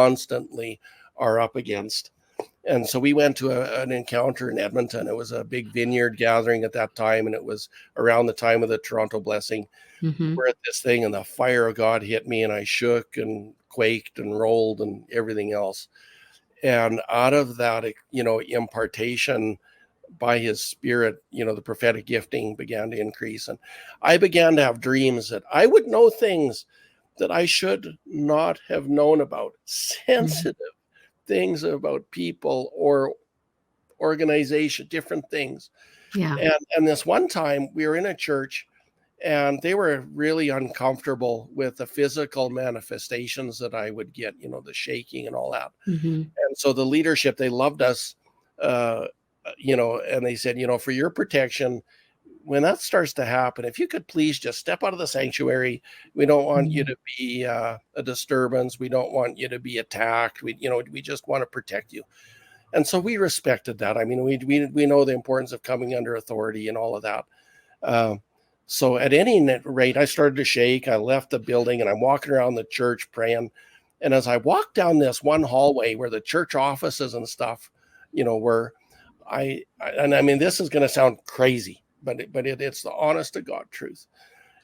constantly are up against. And so we went to an encounter in Edmonton. It was a big vineyard gathering at that time, and it was around the time of the Toronto blessing. Mm-hmm. We're at this thing, and the fire of God hit me, and I shook and quaked and rolled and everything else. And out of that, impartation by his spirit, the prophetic gifting began to increase. And I began to have dreams that I would know things that I should not have known about, sensitive things about people or organization, different things. Yeah. And this one time we were in a church, and they were really uncomfortable with the physical manifestations that I would get, the shaking and all that. Mm-hmm. And so the leadership, they loved us, and they said, for your protection, when that starts to happen, if you could please just step out of the sanctuary. We don't want you to be a disturbance. We don't want you to be attacked. We just want to protect you. And so we respected that. I mean, we know the importance of coming under authority and all of that. So at any rate, I started to shake. I left the building, and I'm walking around the church praying. And as I walked down this one hallway where the church offices and stuff, were, I mean, this is going to sound crazy, but it's the honest to God truth.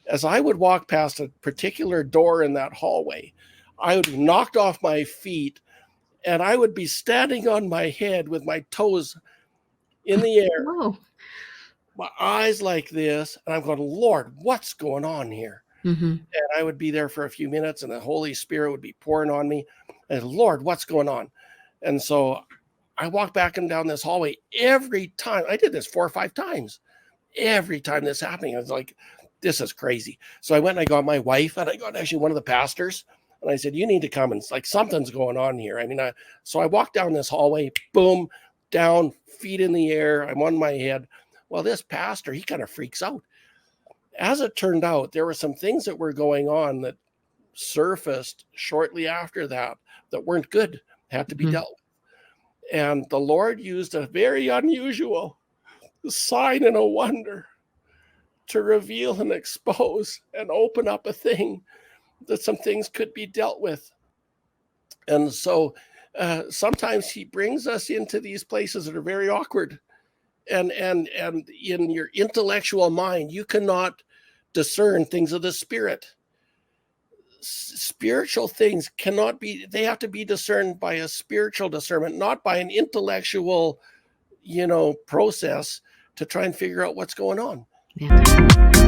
As I would walk past a particular door in that hallway, I would be knocked off my feet, and I would be standing on my head with my toes in the air, my eyes like this, and I'm going, Lord, what's going on here? Mm-hmm. And I would be there for a few minutes, and the Holy Spirit would be pouring on me. And Lord, what's going on? And so I walked back and down this hallway every time. I did this 4 or 5 times. Every time this happening, I was like, this is crazy. So I went and I got my wife, and I got actually one of the pastors, and I said, you need to come. And it's like, something's going on here. I mean, so I walked down this hallway, boom, down, feet in the air. I'm on my head. Well, this pastor, he kind of freaks out. As it turned out, there were some things that were going on that surfaced shortly after that weren't good, had to be dealt with. And the Lord used a very unusual sign and a wonder to reveal and expose and open up a thing that some things could be dealt with. And so sometimes he brings us into these places that are very awkward. And in your intellectual mind, you cannot discern things of the spirit. Spiritual things they have to be discerned by a spiritual discernment, not by an intellectual, process to try and figure out what's going on. Yeah.